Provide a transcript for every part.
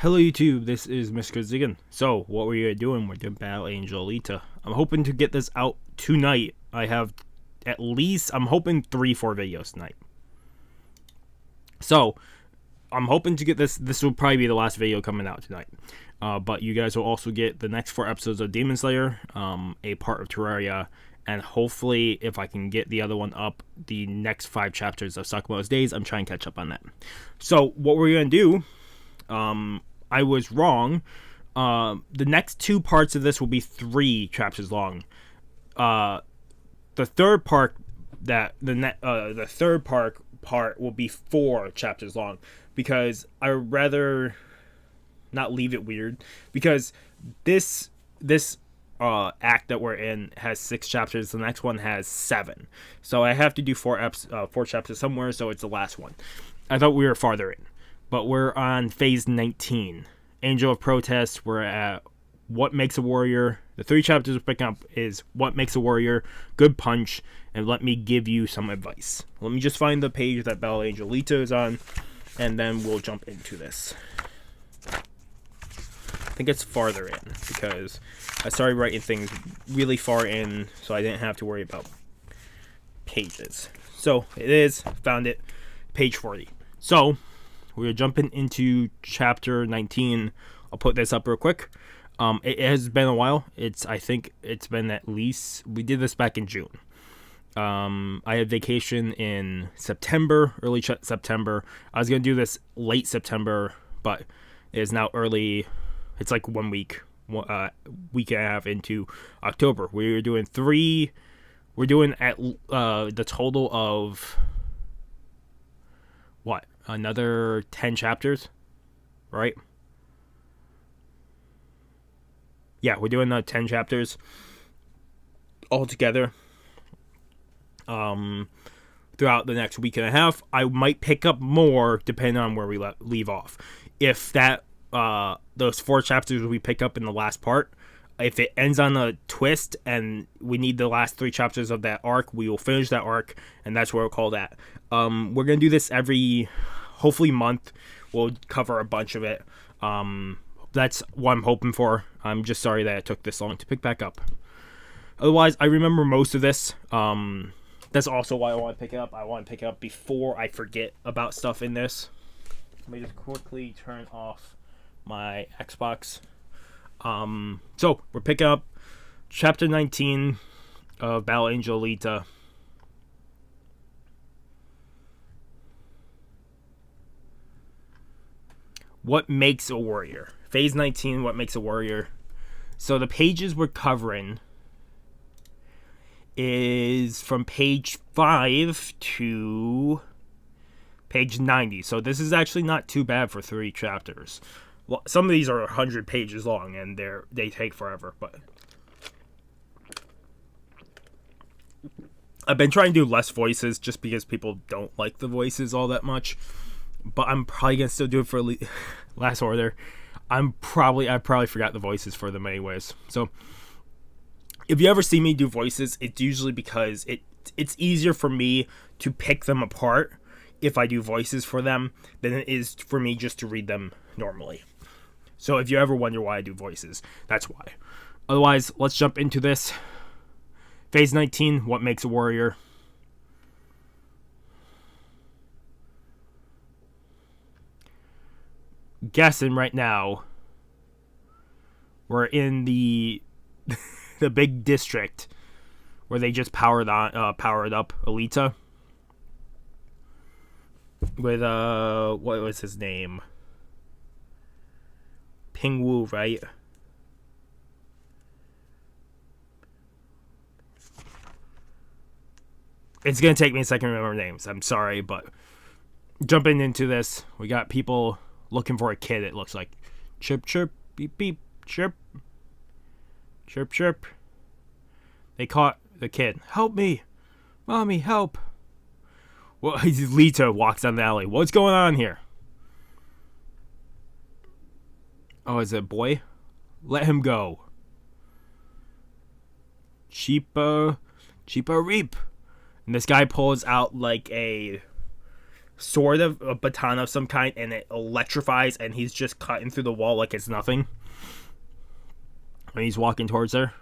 Hello YouTube, this is Mr. Ziggin. So, what we're doing, we're doing Battle Angel Alita. I'm hoping to get this out tonight. I have at least, I'm hoping 3-4 videos tonight. So, I'm hoping to get this will probably be the last video coming out tonight. But you guys will also get the next 4 episodes of Demon Slayer, a part of Terraria, and hopefully, if I can get the other one up, the next 5 chapters of Sakamoto's Days. I'm trying to catch up on that. So, what we're going to do, I was wrong. The next 2 parts of this will be 3 chapters long. The third part part will be 4 chapters long, because I would rather not leave it weird, because this act that we're in has 6 chapters. The next one has 7, so I have to do 4 chapters somewhere, so it's the last one. I thought we were farther in, but we're on phase 19, Angel of Protest. We're at What Makes a Warrior. The 3 chapters we're picking up is What Makes a Warrior, Good Punch, and Let Me Give You Some Advice. Let me just find the page that Battle Angel Alita is on, and then we'll jump into this. I think it's farther in, because I started writing things really far in, so I didn't have to worry about pages. So, it is, found it, page 40. So, we're jumping into chapter 19. I'll put this up real quick. It has been a while. I think it's been at least, we did this back in June. I had vacation in September, early September. I was going to do this late September, but it is now early. It's like 1 week, week and a half into October. We're doing 3. We're doing at the total of, what? Another 10 chapters, right? Yeah, we're doing 10 chapters altogether. Throughout the next week and a half, I might pick up more depending on where we leave off. If those 4 chapters we pick up in the last part, if it ends on a twist and we need the last 3 chapters of that arc, we will finish that arc, and that's where we'll call that. We're gonna do this every, hopefully, month. We'll cover a bunch of it. That's what I'm hoping for. I'm just sorry that it took this long to pick back up. Otherwise, I remember most of this. That's also why I want to pick it up. I want to pick it up before I forget about stuff in this. Let me just quickly turn off my Xbox. So, we're picking up chapter 19 of Battle Angel Alita. What Makes a Warrior. Phase 19, What Makes a Warrior. So the pages we're covering is from page 5 to page 90. So this is actually not too bad for 3 chapters. Well, some of these are 100 pages long, and they take forever, but I've been trying to do less voices just because people don't like the voices all that much. But I'm probably gonna still do it for last order. I probably forgot the voices for them anyways. So if you ever see me do voices, it's usually because it's easier for me to pick them apart if I do voices for them than it is for me just to read them normally. So if you ever wonder why I do voices, that's why. Otherwise, let's jump into this. Phase 19, What Makes a Warrior. Guessing right now we're in the the big district where they just powered up Alita with what was his name? Ping Wu, right? It's gonna take me a second to remember names. I'm sorry, but jumping into this, we got people looking for a kid, it looks like. Chirp, chirp, beep, beep, chirp. Chirp, chirp. They caught the kid. Help me. Mommy, help. Well, Alita walks down the alley. What's going on here? Oh, is it a boy? Let him go. Cheaper reap. And this guy pulls out like a sort of a baton of some kind, and it electrifies, and he's just cutting through the wall like it's nothing. And he's walking towards her.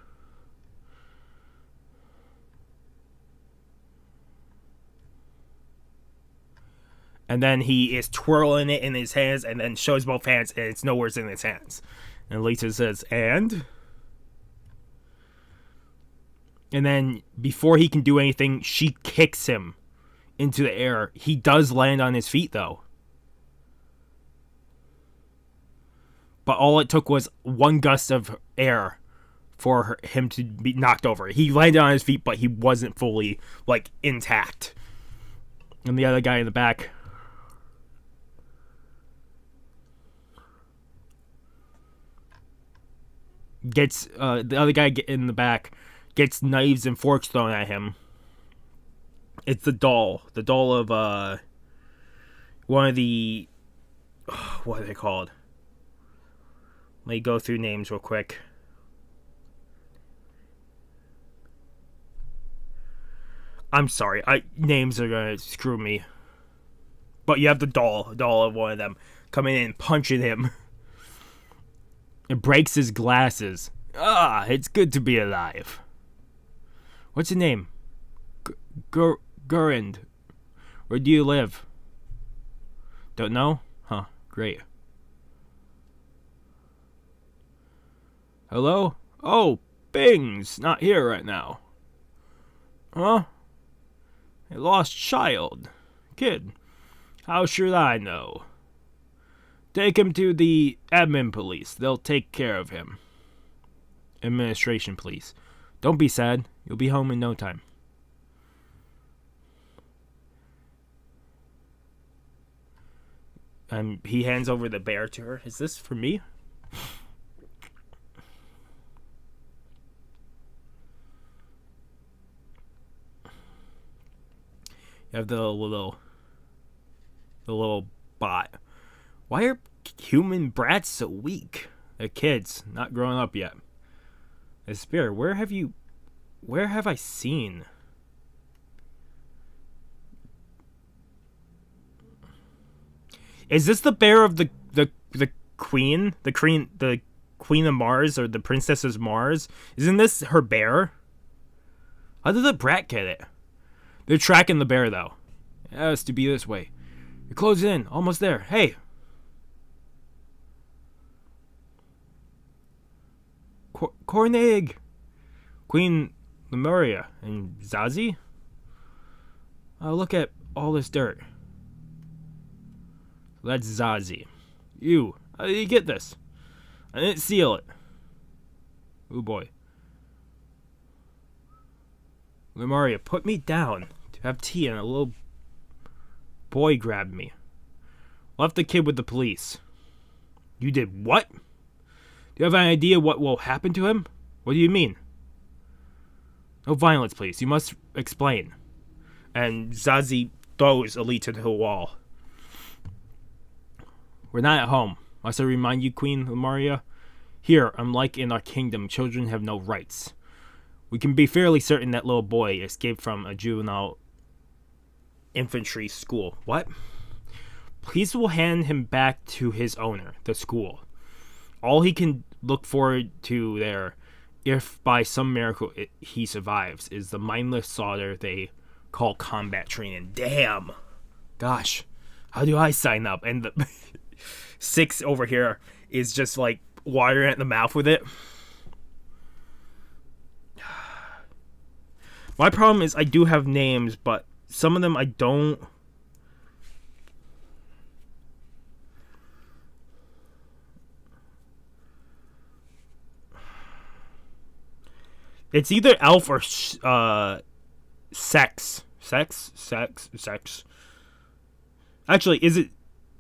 And then he is twirling it in his hands, and then shows both hands, and it's nowhere in his hands. And Alita says, and then before he can do anything, she kicks him into the air. He does land on his feet, though. But all it took was one gust of air for him to be knocked over. He landed on his feet, but he wasn't fully, like, intact. And the other guy in the back gets, the other guy in the back gets knives and forks thrown at him. It's the doll of, one of the, what are they called? Let me go through names real quick. I'm sorry, names are gonna screw me. But you have the doll of one of them coming in and punching him. It breaks his glasses. It's good to be alive. What's your name? Gurind. Where do you live? Don't know? Huh, great. Hello? Oh, Bing's not here right now. Huh? A lost child. Kid. How should I know? Take him to the admin police. They'll take care of him. Administration police. Don't be sad. You'll be home in no time. And he hands over the bear to her. Is this for me? You have the little bot. Why are human brats so weak? They're kids, not growing up yet. The spirit, where have I seen? Is this the bear of the queen? The queen of Mars, or the princess of Mars? Isn't this her bear? How did the brat get it? They're tracking the bear, though. It has to be this way. You're closing in. Almost there. Hey. Corn egg. Queen Lemuria and Zazie? Oh, look at all this dirt. That's Zazie. You. How did you get this? I didn't seal it. Oh boy. Lemuria, put me down to have tea, and a little boy grabbed me. Left the kid with the police. You did what? Do you have an idea what will happen to him? What do you mean? No violence, please. You must explain. And Zazie throws Alita to the wall. We're not at home. Must I remind you, Queen Lemuria? Here, unlike in our kingdom, children have no rights. We can be fairly certain that little boy escaped from a juvenile infantry school. What? Police will hand him back to his owner, the school. All he can look forward to there, if by some miracle he survives, is the mindless slaughter they call combat training. Damn. Gosh. How do I sign up? And the 6 over here is just like watering at the mouth with it. My problem is I do have names, but some of them I don't. It's either elf or sex. Sex. Actually, is it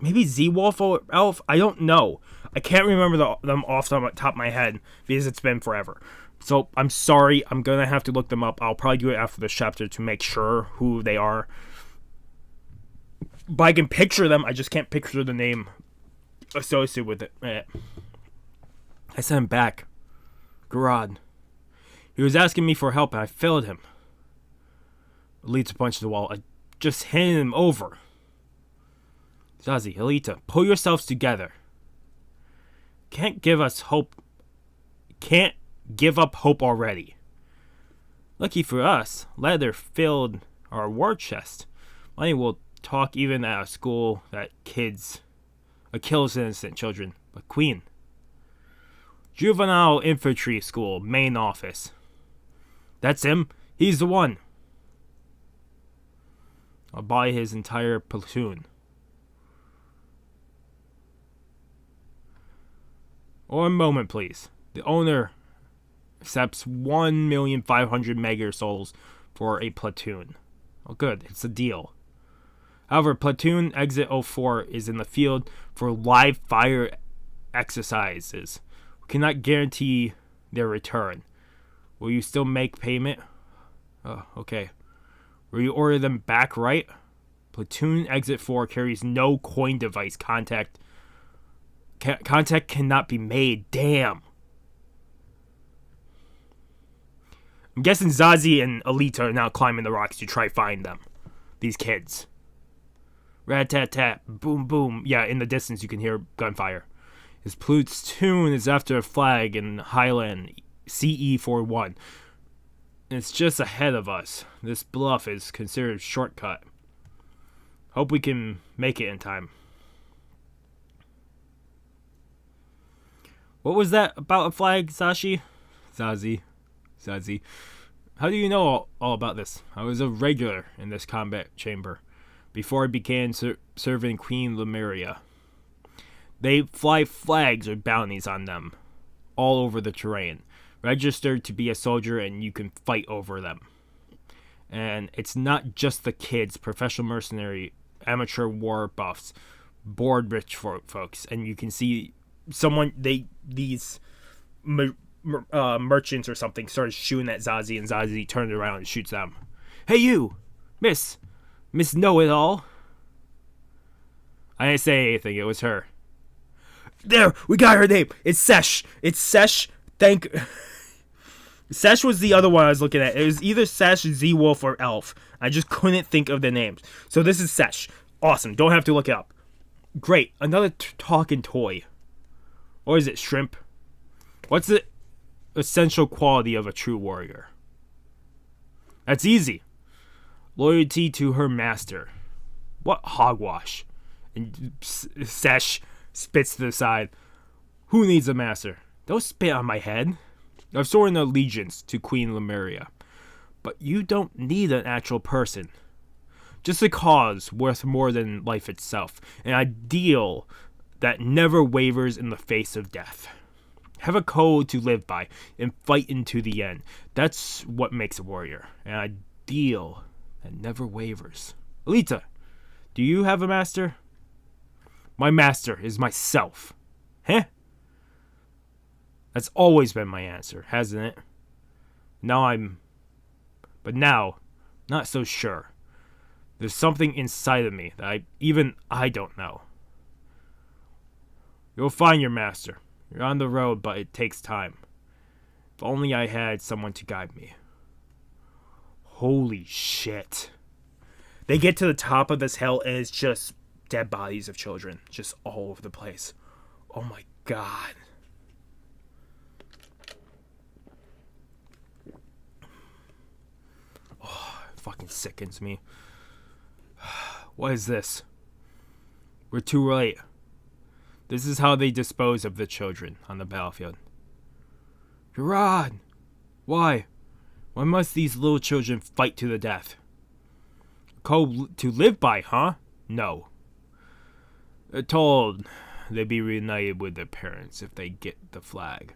maybe Z-Wolf or elf? I don't know. I can't remember them off the top of my head because it's been forever. So, I'm sorry. I'm going to have to look them up. I'll probably do it after this chapter to make sure who they are. But I can picture them. I just can't picture the name associated with it. I sent him back. Garad. He was asking me for help, and I failed him. Alita punched the wall. I just handed him over. Zazie, Alita, pull yourselves together. Can't give us hope. Can't give up hope already. Lucky for us, leather filled our war chest. Money will talk even at a school that kills innocent children. But Queen. Juvenile Infantry School, main office. That's him. He's the one. I'll buy his entire platoon. One moment, please. The owner accepts 1,500,000 mega souls for a platoon. Oh, good. It's a deal. However, platoon exit 04 is in the field for live fire exercises. We cannot guarantee their return. Will you still make payment? Oh, okay. Will you order them back, right? Platoon exit 4 carries no coin device. Contact cannot be made. Damn. I'm guessing Zazie and Alita are now climbing the rocks to try find them. These kids. Rat-tat-tat. Boom, boom. Yeah, in the distance you can hear gunfire. His platoon is after a flag in Highland CE41. It's just ahead of us. This bluff is considered a shortcut. Hope we can make it in time. What was that about a flag, Zazie? How do you know all about this? I was a regular in this combat chamber before I began serving Queen Lemuria. They fly flags or bounties on them all over the terrain. Registered to be a soldier and you can fight over them. And it's not just the kids, professional mercenary, amateur war buffs, bored rich folks, and you can see these merchants or something started shooting at Zazie, and Zazie turned around and shoots them. Hey you, Miss Know-It-All. I didn't say anything, it was her. There, we got her name. It's Sesh. Sesh was the other one I was looking at. It was either Sesh, Z-Wolf, or Elf. I just couldn't think of the names. So this is Sesh. Awesome. Don't have to look it up. Great. Another talking toy. Or is it shrimp? What's the essential quality of a true warrior? That's easy. Loyalty to her master. What hogwash? And Sesh spits to the side. Who needs a master? Don't spit on my head. I've sworn allegiance to Queen Lemuria. But you don't need an actual person. Just a cause worth more than life itself. An ideal that never wavers in the face of death. Have a code to live by and fight into the end. That's what makes a warrior. An ideal that never wavers. Alita, do you have a master? My master is myself. Huh? That's always been my answer, hasn't it? But now, not so sure. There's something inside of me that I don't know. You'll find your master. You're on the road, but it takes time. If only I had someone to guide me. Holy shit. They get to the top of this hill and it's just dead bodies of children. Just all over the place. Oh my god. Fucking sickens me. What is this? We're too late. This is how they dispose of the children on the battlefield. Gerard! Why? Why must these little children fight to the death? Code to live by, huh? No. They're told they'd be reunited with their parents if they get the flag.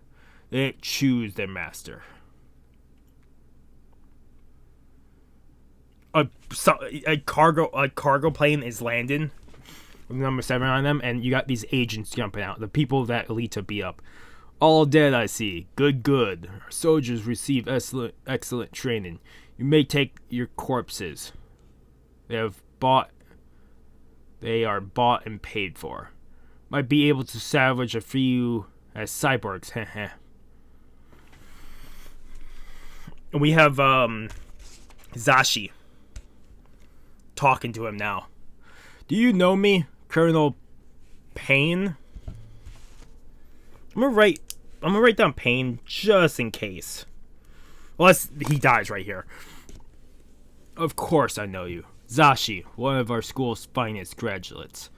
They didn't choose their master. A cargo plane is landing with number 7 on them, and you got these agents jumping out, the people that Alita beat up. All dead, I see. Good. Our soldiers receive excellent training. You may take your corpses. They are bought and paid for. Might be able to salvage a few as cyborgs. And we have Zazie. talking to him now. Do you know me, Colonel Payne? I'm gonna write down Payne just in case. Unless he dies right here. Of course I know you. Zashi, one of our school's finest graduates.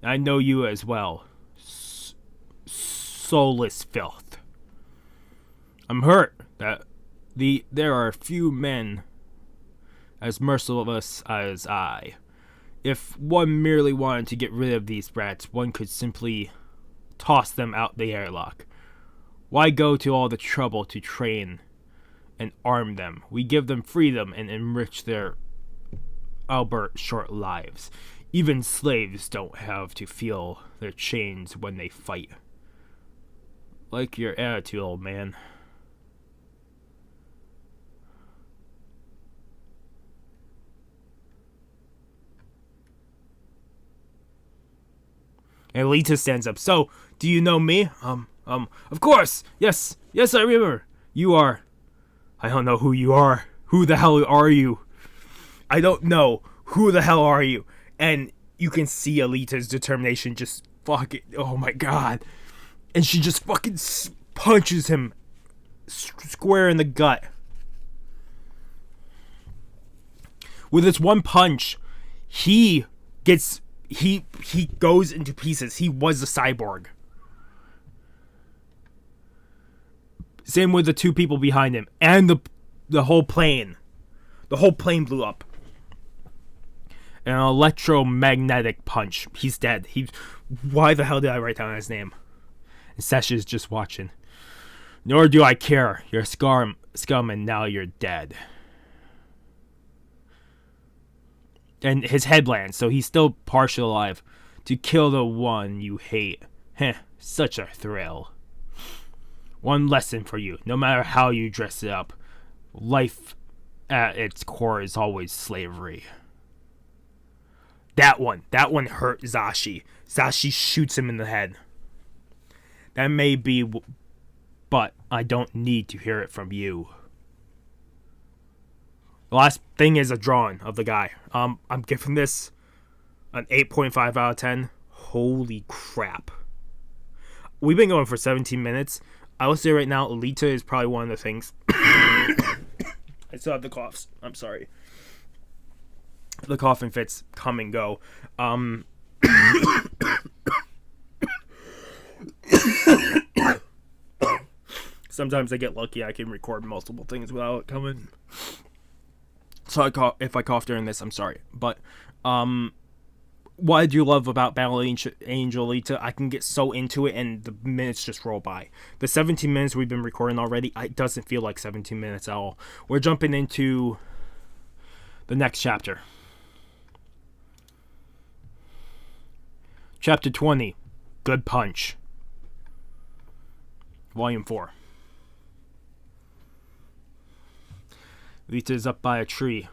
I know you as well. Soulless filth. I'm hurt that there are few men as merciless as I. If one merely wanted to get rid of these brats, one could simply toss them out the airlock. Why go to all the trouble to train and arm them? We give them freedom and enrich their albeit short lives. Even slaves don't have to feel their chains when they fight. Like your attitude, old man. And Alita stands up. So, do you know me? Of course. Yes, I remember. You are. I don't know who you are. Who the hell are you? I don't know. Who the hell are you? And you can see Alita's determination just fucking. Oh my god. And she just fucking punches him square in the gut. With this one punch, he goes into pieces. He was a cyborg. Same with the two people behind him and the whole plane. The whole plane blew up. An electromagnetic punch. He's dead. Why the hell did I write down his name? And Sasha's just watching. Nor do I care. You're scum and now you're dead. And his head lands, so he's still partially alive. To kill the one you hate. Heh, such a thrill. One lesson for you. No matter how you dress it up, life at its core is always slavery. That one hurt Zashi. Zashi shoots him in the head. That may be, but I don't need to hear it from you. The last thing is a drawing of the guy. I'm giving this an 8.5 out of 10. Holy crap. We've been going for 17 minutes. I will say right now, Alita is probably one of the things. I still have the coughs. I'm sorry. The coughing fits come and go. Sometimes I get lucky. I can record multiple things without it coming. So if I cough during this, I'm sorry. But what I do love about Battle Angel Alita, I can get so into it and the minutes just roll by. The 17 minutes we've been recording already, it doesn't feel like 17 minutes at all. We're jumping into the next chapter. Chapter 20, Good Punch. Volume 4. Alita's up by a tree.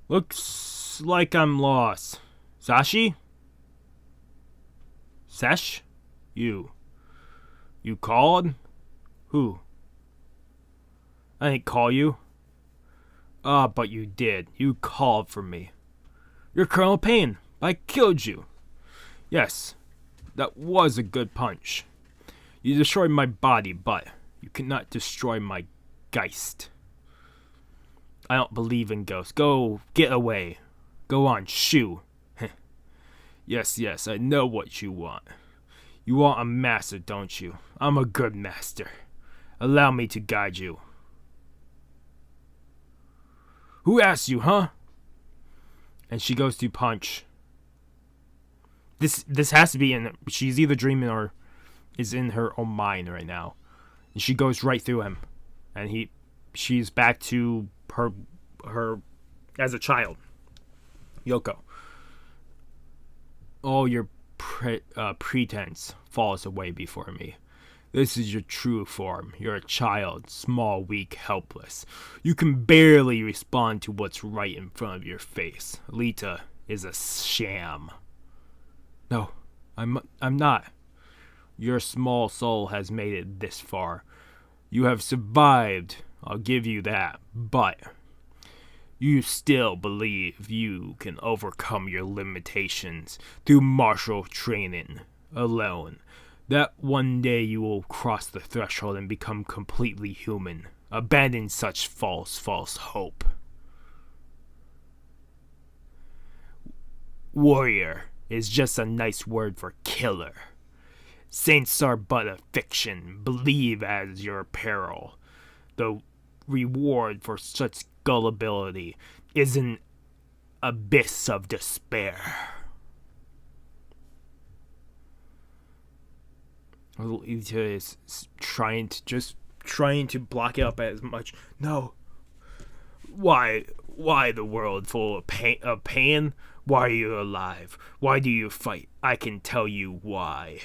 Looks like I'm lost. Zashi? Sesh? You called? Who? I didn't call you. But you did. You called for me. You're Colonel Payne. I killed you. Yes, that was a good punch. You destroyed my body, but you cannot destroy my geist. I don't believe in ghosts. Go, get away. Go on, shoo. Yes, I know what you want. You want a master, don't you? I'm a good master. Allow me to guide you. Who asked you, huh? And she goes to punch. This has to be in. She's either dreaming or is in her own mind right now. And she goes right through him, and she's back to her as a child. Yoko. All your pretense falls away before me. This is your true form. You're a child, small, weak, helpless. You can barely respond to what's right in front of your face. Alita is a sham. No, I'm not. Your small soul has made it this far. You have survived, I'll give you that, but You still believe you can overcome your limitations through martial training alone. That one day you will cross the threshold and become completely human. Abandon such false hope. Warrior is just a nice word for killer. Saints are but a fiction. Believe as your peril. The reward for such gullibility is an abyss of despair. Alita is trying to block it up as much. No. Why the world full of pain? Why are you alive? Why do you fight? I can tell you why.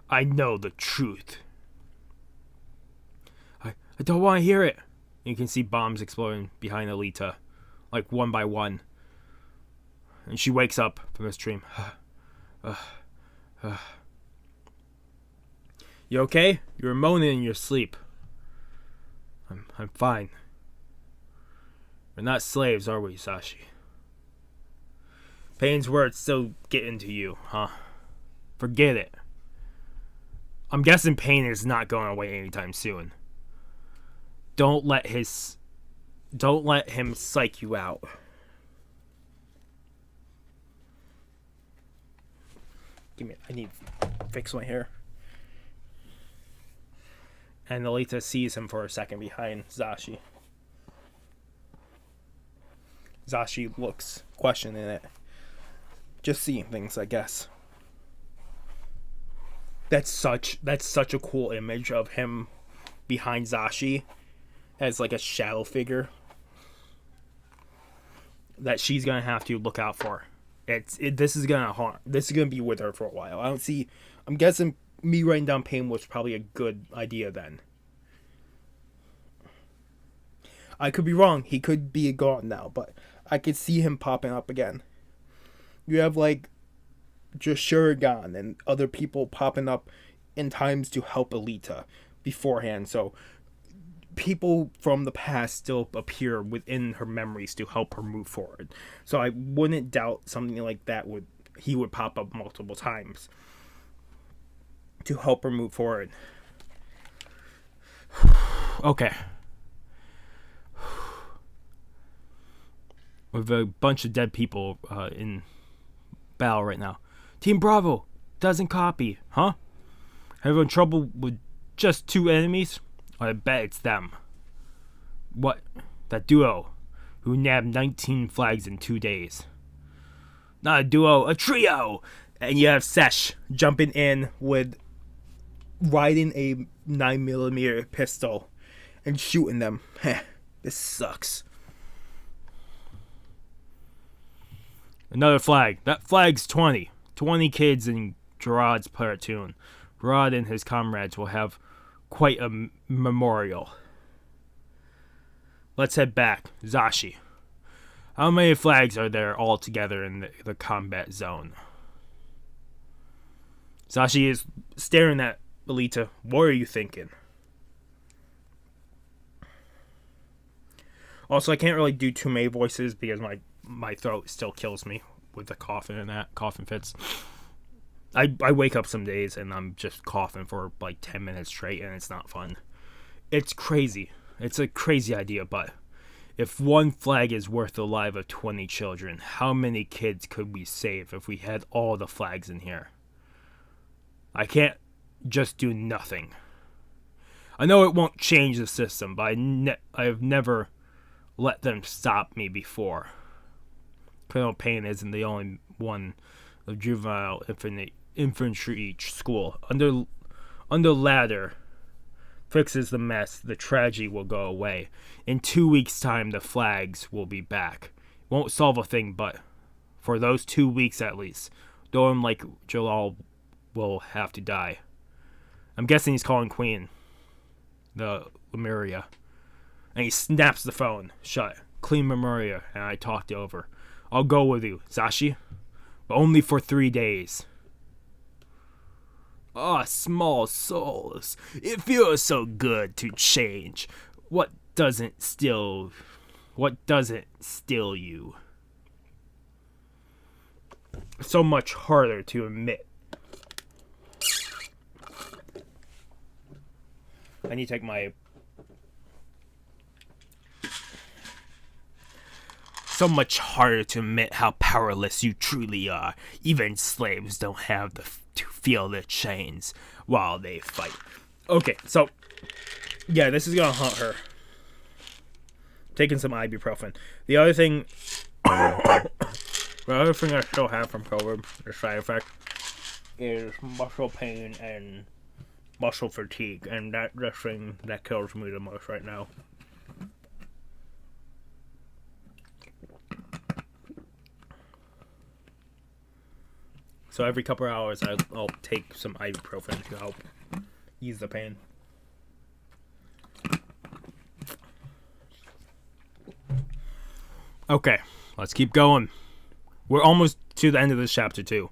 I know the truth. I don't want to hear it. You can see bombs exploding behind Alita, like one by one. And she wakes up from this dream. You okay? You were moaning in your sleep. I'm fine. We're not slaves, are we, Sashi? Payne's words still get into you, huh? Forget it. I'm guessing Payne is not going away anytime soon. Don't let him psych you out. I need to fix my hair. And Alita sees him for a second behind Zashi. Zashi looks questioning it. Just seeing things, I guess. That's such a cool image of him behind Zashi as like a shadow figure that she's gonna have to look out for. This is gonna be with her for a while. I'm guessing me writing down Payne was probably a good idea then. I could be wrong. He could be gone now, but I could see him popping up again. You have like just Shurigan and other people popping up in times to help Alita beforehand. So people from the past still appear within her memories to help her move forward. So I wouldn't doubt something like that he would pop up multiple times to help her move forward. Okay. With a bunch of dead people in battle right now. Team Bravo doesn't copy, huh? Having trouble with just 2 enemies? I bet it's them. What? That duo who nabbed 19 flags in 2 days. Not a duo, a trio! And you have Sesh jumping in with riding a 9mm pistol and shooting them. Heh, this sucks. Another flag. That flag's 20. 20 kids in Gerard's platoon. Gerard and his comrades will have quite a memorial. Let's head back. Zashi. How many flags are there all together in the combat zone? Zashi is staring at Alita. What are you thinking? Also, I can't really do too many voices because my throat still kills me with the coughing and that coughing fits. I wake up some days and I'm just coughing for like 10 minutes straight and it's not fun. It's crazy. It's a crazy idea, but if one flag is worth the life of 20 children, how many kids could we save if we had all the flags in here? I can't just do nothing. I know it won't change the system, but I have never let them stop me before. Colonel Payne isn't the only one of juvenile infantry school. Under ladder fixes the mess, the tragedy will go away. In 2 weeks' time, the flags will be back. Won't solve a thing, but for those 2 weeks at least, Dorm like Jalal will have to die. I'm guessing he's calling Queen, the Lemuria. And he snaps the phone shut. Clean Lemuria, and I talked over. I'll go with you, Zashi, but only for 3 days. Ah, small souls, it feels so good to change. What doesn't still What doesn't still you? So much harder to admit. I need to take my... So much harder to admit how powerless you truly are. Even slaves don't have to feel their chains while they fight. Okay, so... yeah, this is gonna haunt her. Taking some ibuprofen. The other thing... the other thing I still have from COVID, the side effect, is muscle pain and muscle fatigue. And that's the thing that kills me the most right now. So every couple of hours, I'll take some ibuprofen to help ease the pain. Okay, let's keep going. We're almost to the end of this chapter, too.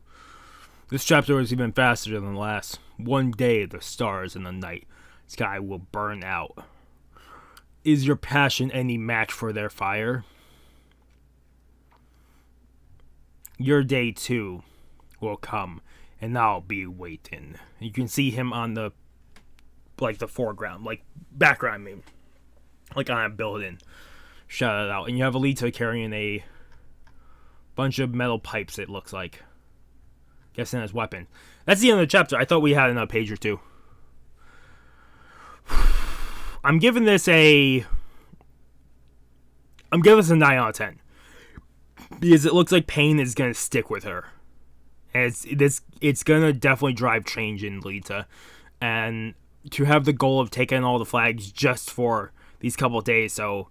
This chapter was even faster than the last. One day, the stars in the night sky will burn out. Is your passion any match for their fire? Your day, too, will come, and I'll be waiting. You can see him on the, like, the foreground, like, background, I mean. Like, on a building. Shout it out. And you have Alita carrying a bunch of metal pipes, it looks like. Guessing as weapon. That's the end of the chapter. I thought we had another page or two. I'm giving this a 9 out of 10. Because it looks like Payne is going to stick with her. And it's going to definitely drive change in Alita. And to have the goal of taking all the flags just for these couple of days, so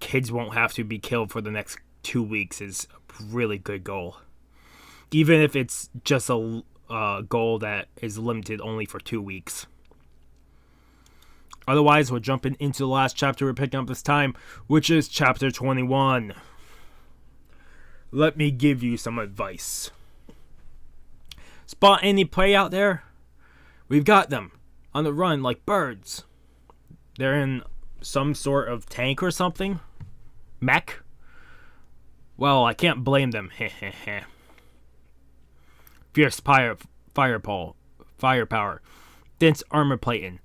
kids won't have to be killed for the next 2 weeks, is a really good goal. Even if it's just a goal that is limited only for 2 weeks. Otherwise, we're jumping into the last chapter we're picking up this time, which is chapter 21. Let me give you some advice. Spot any prey out there? We've got them on the run like birds. They're in some sort of tank or something? Mech? Well, I can't blame them. Fierce firepower, dense armor plating.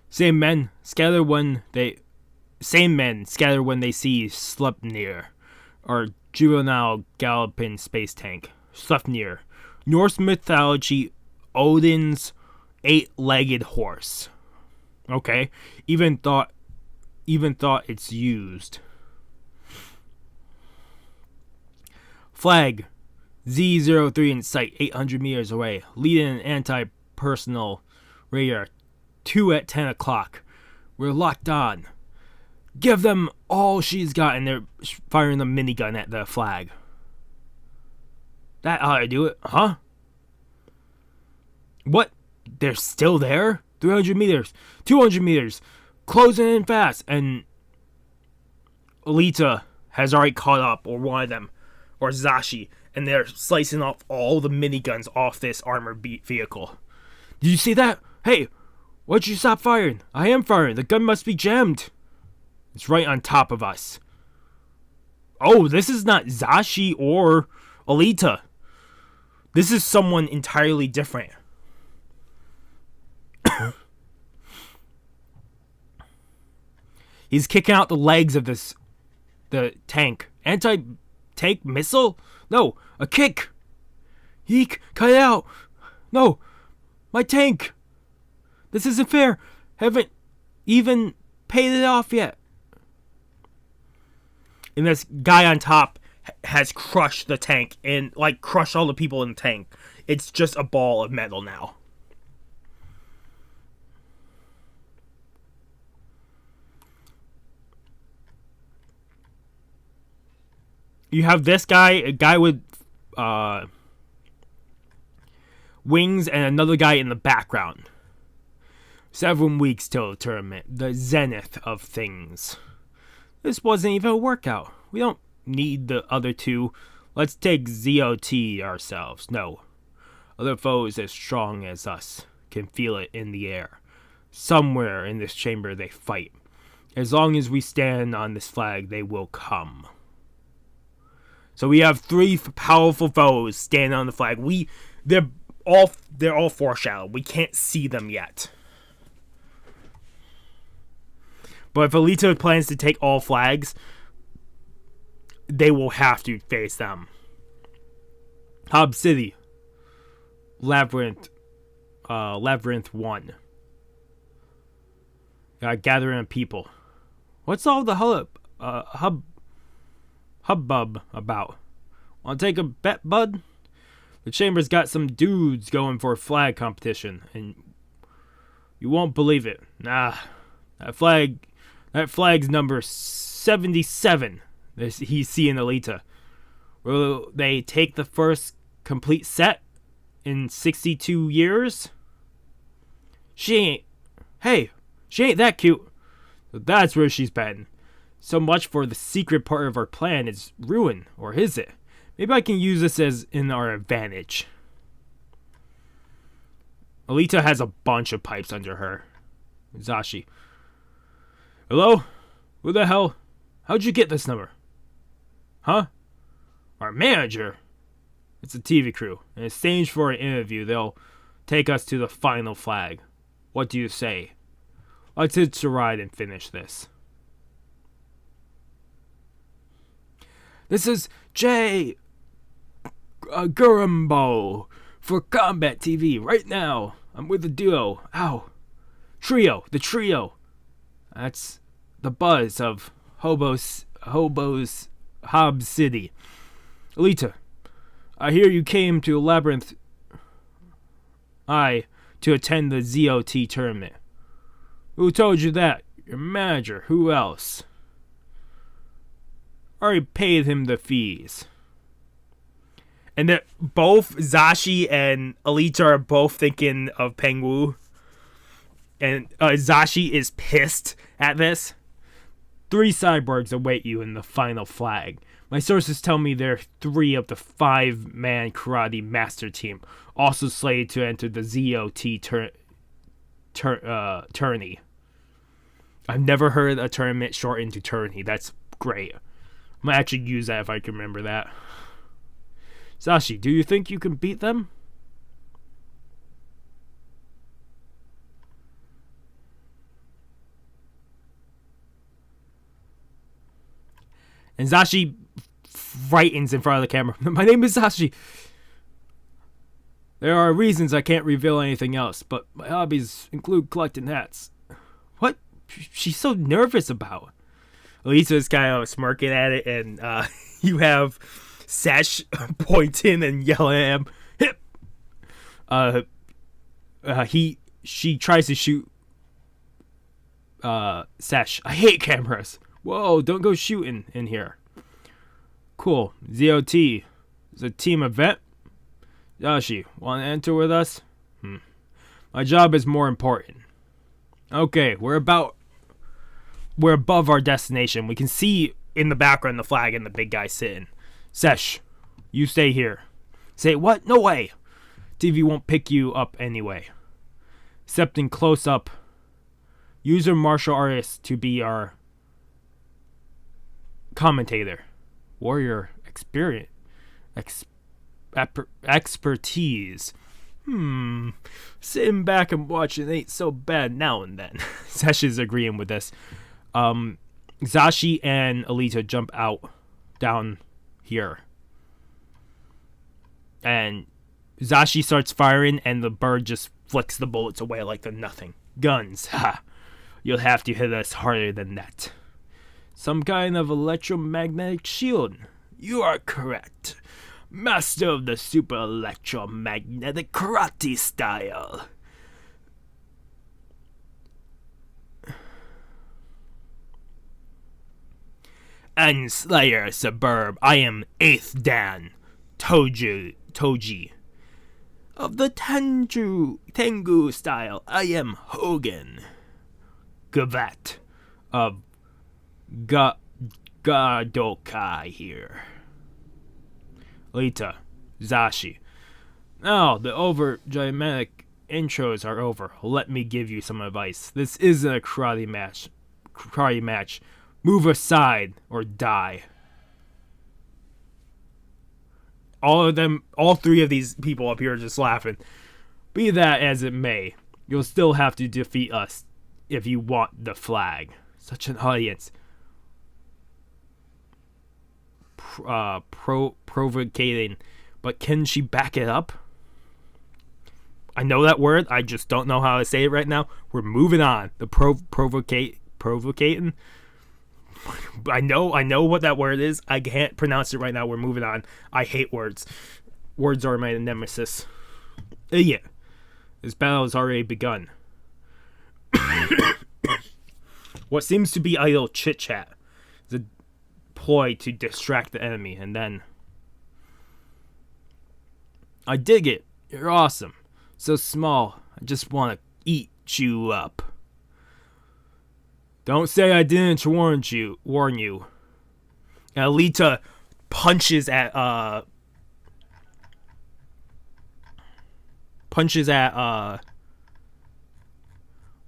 Same men scatter when they see Sleipnir, or juvenile galloping space tank. Sleipnir, Norse mythology, Odin's 8-legged horse. Okay, even thought it's used. Flag Z03 in sight, 800 meters away. Leading an anti-personnel radar. 2 at 10 o'clock. We're locked on. Give them all she's got, and they're firing a minigun at the flag. That ought to do it, huh? What? They're still there? 300 meters. 200 meters. Closing in fast. And Alita has already caught up, or one of them, or Zashi, and they're slicing off all the miniguns off this armored vehicle. Did you see that? Hey, why'd you stop firing? I am firing. The gun must be jammed. It's right on top of us. Oh, this is not Zashi or Alita. This is someone entirely different. He's kicking out the legs of the tank. Anti-tank missile? No, a kick. Eek, cut it out. No, my tank. This isn't fair. Haven't even paid it off yet. And this guy on top has crushed the tank and, like, crushed all the people in the tank. It's just a ball of metal now. You have this guy, a guy with wings, and another guy in the background. 7 weeks till the tournament, the zenith of things. This wasn't even a workout. We don't need the other two. Let's take ZOT ourselves. No. Other foes as strong as us can feel it in the air. Somewhere in this chamber they fight. As long as we stand on this flag, they will come. So we have three powerful foes standing on the flag. They're all foreshadowed. We can't see them yet. But if Alita plans to take all flags, they will have to face them. Hob City. Labyrinth 1. Got gathering of people. What's all the hubbub about? Want to take a bet, bud? The Chamber's got some dudes going for a flag competition, and you won't believe it. Nah, that flag's number 77. He's seeing Alita. Will they take the first complete set in 62 years? She ain't that cute. That's where she's been. So much for the secret part of our plan is ruined, or is it? Maybe I can use this as in our advantage. Alita has a bunch of pipes under her. Zashi. Hello? Who the hell? How'd you get this number? Huh? Our manager? It's a TV crew. In exchange for an interview, they'll take us to the final flag. What do you say? Let's hitch a ride and finish this. This is Jay Gurumbo for Combat TV right now. I'm with the duo. Ow. The trio. That's the buzz of Hobo's Hob City. Alita, I hear you came to Labyrinth I to attend the ZOT tournament. Who told you that? Your manager. Who else? Already paid him the fees. And that both Zashi and Alita are both thinking of Pengwu. And Zashi is pissed at this. 3 cyborgs await you in the final flag. My sources tell me they're 3 of the 5-man karate master team, also slated to enter the ZOT tourney. I've never heard a tournament shortened to tourney. That's great. I'm gonna actually use that if I can remember that. Zashi, do you think you can beat them? And Zashi frightens in front of the camera. My name is Zashi. There are reasons I can't reveal anything else, but my hobbies include collecting hats. What? She's so nervous about. Lisa's kind of smirking at it, and you have Sesh pointing and yelling at him. She tries to shoot Sesh. I hate cameras. Whoa, don't go shooting in here. Cool. ZOT is a team event. Yoshi, want to enter with us? My job is more important. Okay, we're above our destination. We can see in the background the flag and the big guy sitting. Sesh, you stay here. Say what? No way. TV won't pick you up anyway. Except in close up. Use your martial artist to be our commentator. Warrior experience. Expertise. Sitting back and watching ain't so bad now and then. Sesh is agreeing with this. Zashi and Alita jump out down here. And Zashi starts firing and the bird just flicks the bullets away like they're nothing. Guns, ha! You'll have to hit us harder than that. Some kind of electromagnetic shield. You are correct. Master of the super electromagnetic karate style. And Slayer Suburb, I am 8th Dan Toji. Of the Tengu style, I am Hogan. Gavat of Gadokai here. Alita, Zashi. Now, the dramatic intros are over. Let me give you some advice. This isn't a karate match. karate match. Move aside or die. All three of these people up here are just laughing. Be that as it may, you'll still have to defeat us if you want the flag. Such an audience. Provocating. But can she back it up? I know that word. I just don't know how to say it right now. We're moving on. The provocating. I know what that word is. I can't pronounce it right now. We're moving on. I hate words. Words are my nemesis. Yeah. This battle has already begun. What seems to be idle chit-chat is a ploy to distract the enemy, and then... I dig it. You're awesome. So small. I just want to eat you up. Don't say I didn't warn you. And Alita punches at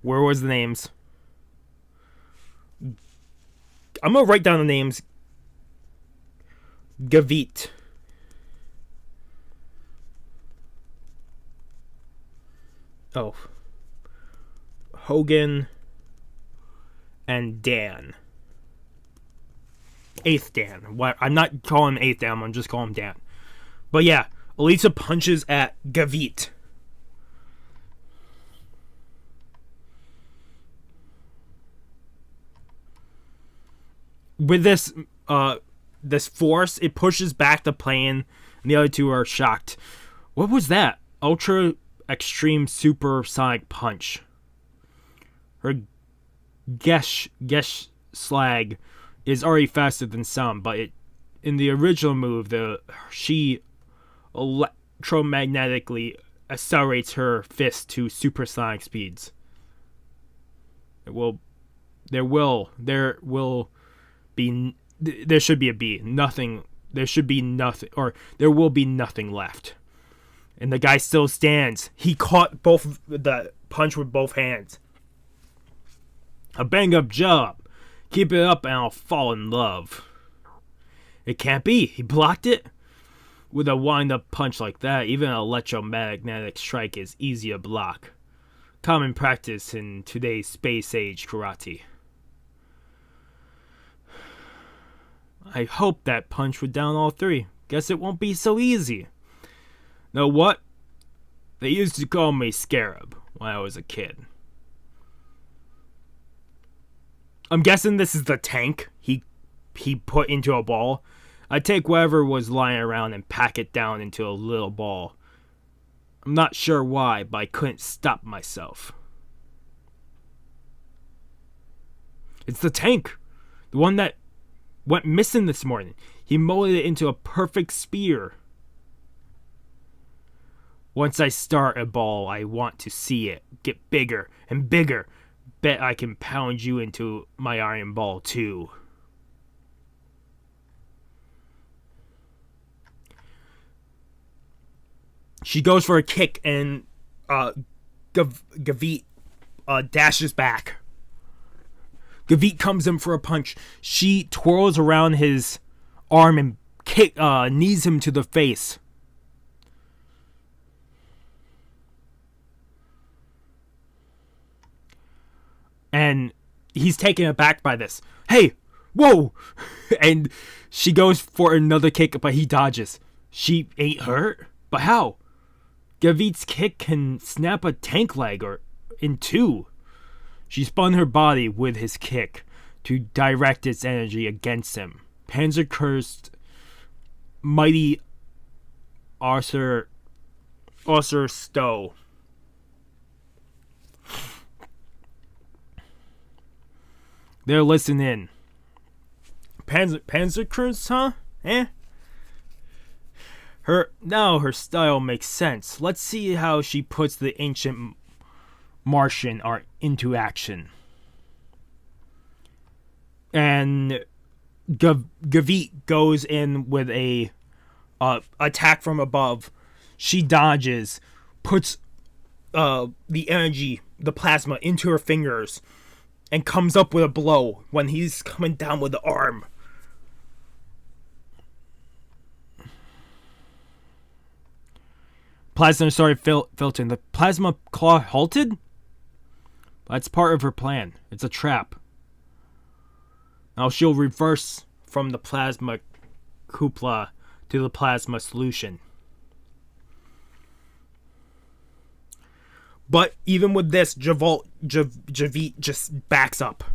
where was the names? I'm gonna write down the names. Gavit. Oh. Hogan and Dan. 8th Dan. What? I'm not calling him 8th Dan, I'm just calling him Dan. But yeah, Alita punches at Gavit. With this force, it pushes back the Payne, and the other two are shocked. What was that? Ultra extreme supersonic punch. Her Gesh slag is already faster than some, but in the original move, she electromagnetically accelerates her fist to supersonic speeds. There should be a B. Nothing. There should be nothing, or there will be nothing left. And the guy still stands. He caught the punch with both hands. A bang-up job. Keep it up and I'll fall in love. It can't be. He blocked it? With a wind-up punch like that, even an electromagnetic strike is easy to block. Common practice in today's space-age karate. I hope that punch would down all three. Guess it won't be so easy. Know what? They used to call me Scarab when I was a kid. I'm guessing this is the tank he put into a ball. I'd take whatever was lying around and pack it down into a little ball. I'm not sure why, but I couldn't stop myself. It's the tank. The one that went missing this morning. He molded it into a perfect spear. Once I start a ball, I want to see it get bigger and bigger. Bet I can pound you into my iron ball too. She goes for a kick and Gavit dashes back. Gavit comes in for a punch. She twirls around his arm and knees him to the face. And he's taken aback by this. Hey, whoa! And she goes for another kick, but he dodges. She ain't hurt? But how? Gavit's kick can snap a tank leg in two. She spun her body with his kick to direct its energy against him. Panzer cursed mighty Arthur Stowe. They're listening. Panzer cursed, huh? Her style makes sense. Let's see how she puts the ancient Martian art into action. And Gavit goes in with a attack from above. She dodges, puts the energy, the plasma into her fingers, and comes up with a blow when he's coming down with the arm. Plasma started filtering. The plasma claw halted? That's part of her plan. It's a trap. Now she'll reverse from the plasma cupola to the plasma solution. But even with this, Javit just backs up.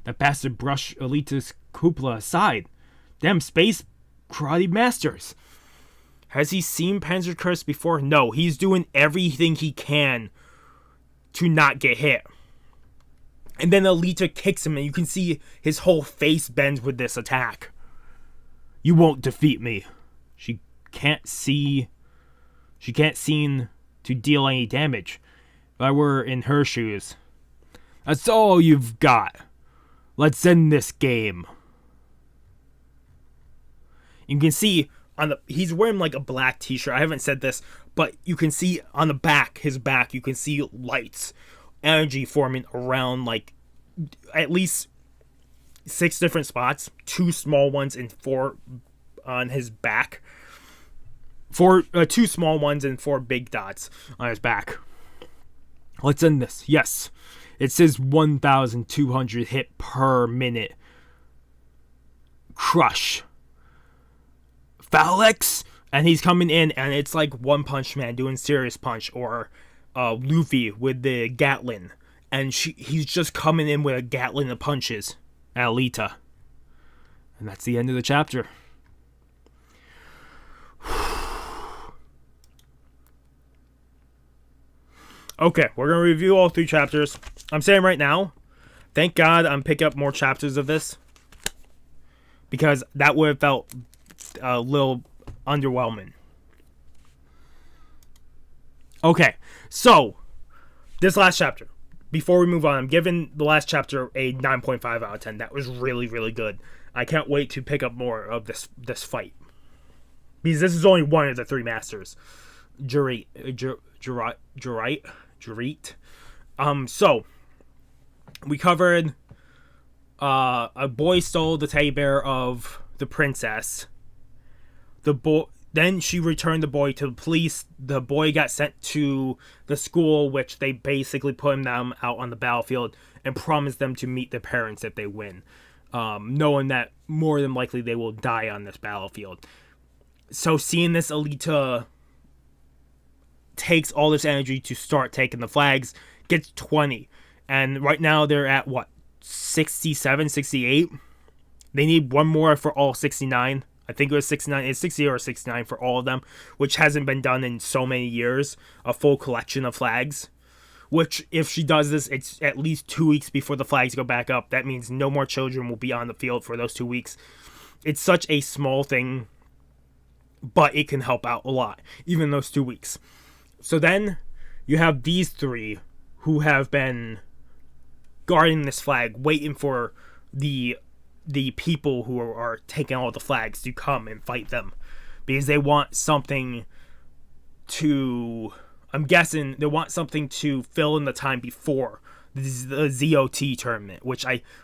That bastard brushed Alita's cupola aside. Damn space karate masters. Has he seen Panzerkurst before? No, he's doing everything he can to not get hit. And then Alita kicks him, and you can see his whole face bends with this attack. You won't defeat me. She can't seem to deal any damage. If I were in her shoes. That's all you've got. Let's end this game. You can see he's wearing like a black t-shirt. I haven't said this, but you can see on the back, his back, you can see lights, energy forming around like at least 6 different spots, 2 small ones and 4 on his back. 2 small ones and 4 big dots on his back. Let's end this. Yes. It says 1,200 hit per minute. Crush. Phalanx, and he's coming in, and it's like One Punch Man doing Serious Punch, or Luffy with the Gatlin, and he's just coming in with a Gatlin of punches at Alita, and that's the end of the chapter. Okay, we're gonna review all 3 chapters. I'm saying right now, thank God I'm picking up more chapters of this, because that would have felt a little underwhelming. Okay, so this last chapter, before we move on, I'm giving the last chapter a 9.5 out of 10. That was really, really good. I can't wait to pick up more of this fight, because this is only one of the 3 masters. Jurit. So we covered a boy stole the teddy bear of the princess. Then she returned the boy to the police. The boy got sent to the school, which they basically put them out on the battlefield and promised them to meet their parents if they win, knowing that more than likely they will die on this battlefield. So seeing this, Alita takes all this energy to start taking the flags, gets 20. And right now they're at, 67, 68? They need one more for all 69. I think it was 69. It's 60 or 69 for all of them, which hasn't been done in so many years. A full collection of flags. Which, if she does this, it's at least 2 weeks before the flags go back up. That means no more children will be on the field for those 2 weeks. It's such a small thing, but it can help out a lot, even those 2 weeks. So then, you have these 3 who have been guarding this flag, waiting for the people who are taking all the flags to come and fight them, because they want something to, I'm guessing they want something to fill in the time before the ZOT tournament,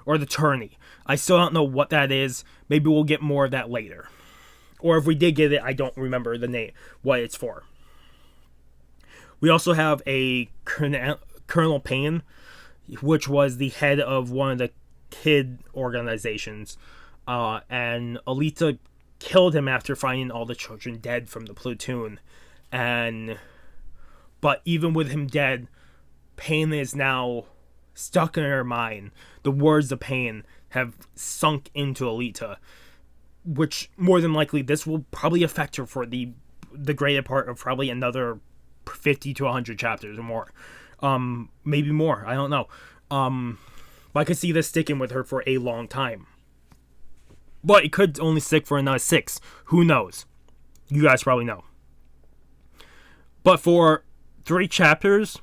or the tourney. I still don't know what that is. Maybe we'll get more of that later, or if we did get it, I don't remember the name, what it's for. We also have a Colonel Payne, which was the head of one of the kid organizations, and Alita killed him after finding all the children dead from the platoon. But even with him dead, Payne is now stuck in her mind. The words of Payne have sunk into Alita, which more than likely this will probably affect her for the greater part of probably another 50 to 100 chapters or more. Maybe more, I don't know. But I could see this sticking with her for a long time. But it could only stick for another 6. Who knows? You guys probably know. But for 3 chapters,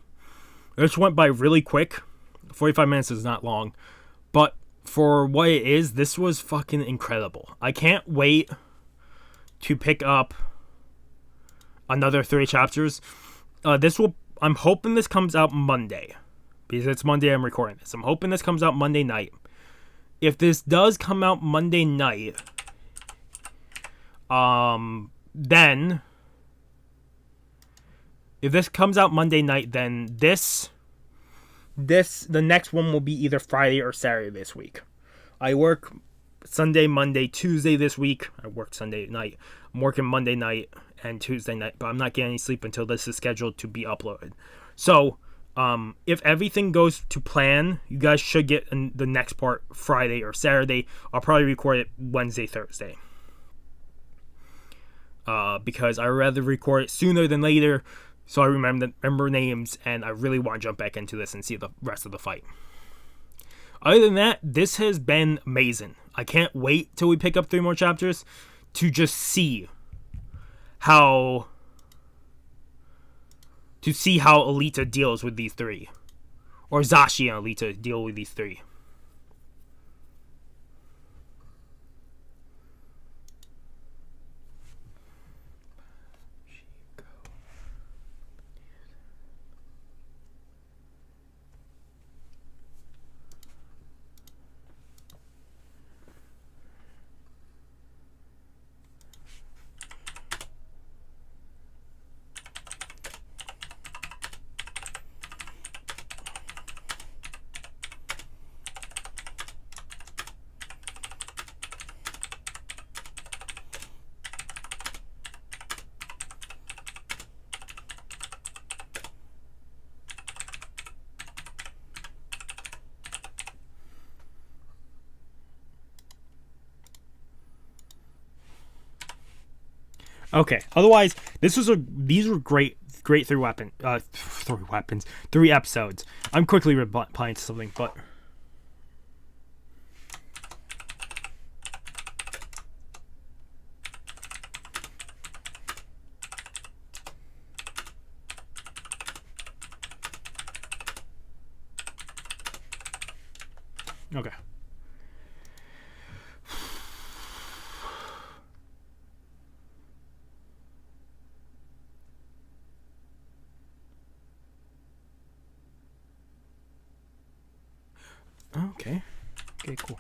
this went by really quick. 45 minutes is not long. But for what it is, this was fucking incredible. I can't wait to pick up another 3 chapters. I'm hoping this comes out Monday. because it's Monday I'm recording this. I'm hoping this comes out Monday night. If this does come out Monday night, then if this comes out Monday night, then the next one will be either Friday or Saturday this week. I work Sunday, Monday, Tuesday this week. I work Sunday night. I'm working Monday night and Tuesday night, but I'm not getting any sleep until this is scheduled to be uploaded. So, if everything goes to plan, you guys should get the next part Friday or Saturday. I'll probably record it Wednesday, Thursday. Because I'd rather record it sooner than later, so I remember names, and I really want to jump back into this and see the rest of the fight. Other than that, this has been amazing. I can't wait till we pick up 3 more chapters to just see how Alita deals with these 3. Or Zashi and Alita deal with these 3. Okay. Otherwise, these were great 3 episodes. I'm quickly replying to something, but okay. Okay. Okay, cool.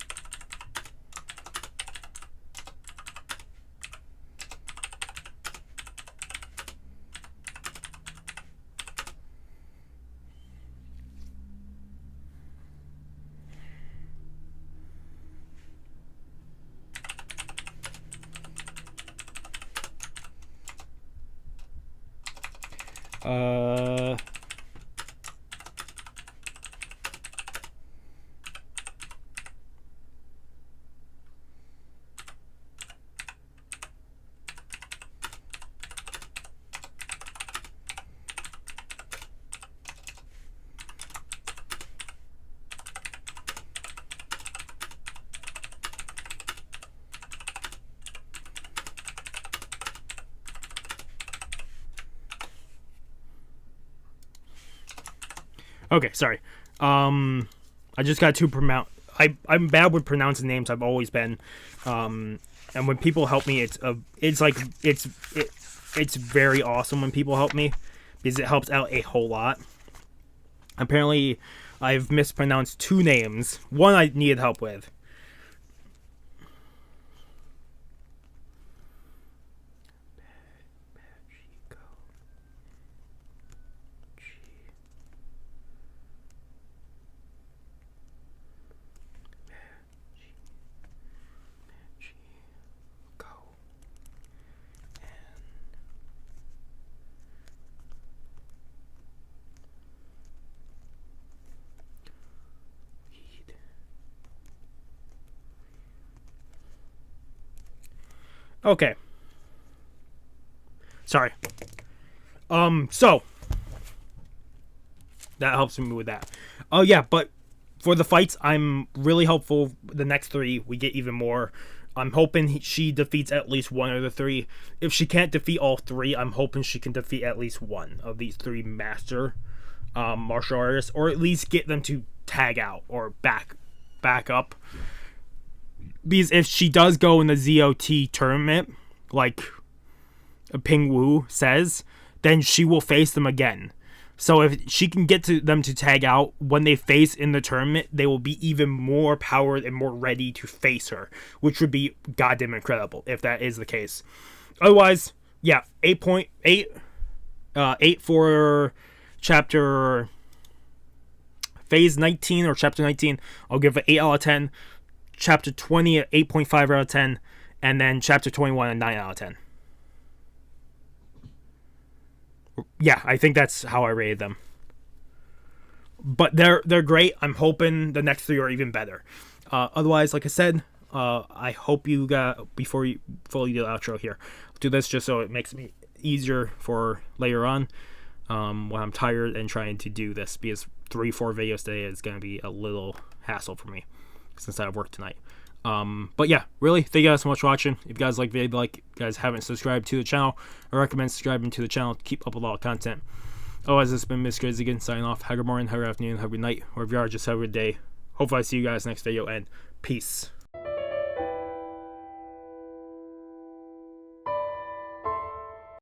Okay, sorry. I just got to pronounce. I'm bad with pronouncing names. I've always been. And when people help me, it's very awesome when people help me because it helps out a whole lot. Apparently, I've mispronounced 2 names. One I needed help with. Okay. Sorry. So that helps me with that. Oh yeah, but for the fights, I'm really hopeful the next 3 we get even more. I'm hoping she defeats at least 1 of the 3. If she can't defeat all 3, I'm hoping she can defeat at least 1 of these 3 master martial artists, or at least get them to tag out or back up. Because if she does go in the ZOT tournament, like Ping Wu says, then she will face them again. So if she can get to them to tag out when they face in the tournament, they will be even more powered and more ready to face her, which would be goddamn incredible if that is the case. Otherwise, yeah, 8.8, 8 for chapter phase 19 or chapter 19. I'll give it 8 out of 10. Chapter 20 at 8.5 out of 10, and then chapter 21 a 9 out of 10. Yeah, I think that's how I rated them. But they're great. I'm hoping the next 3 are even better. Otherwise, like I said, I hope you got, before you fully do the outro here, do this just so it makes me easier for later on when I'm tired and trying to do this, because 3-4 videos today is going to be a little hassle for me since I have work tonight. But yeah, really, thank you guys so much for watching. If you guys like the video, if you guys haven't subscribed to the channel, I recommend subscribing to the channel to keep up with all the content. Otherwise, this has been Miss Crazy again, signing off. Have a good morning, have a good afternoon, have a good night, wherever you are, just have a good day. Hopefully I see you guys next video, and peace.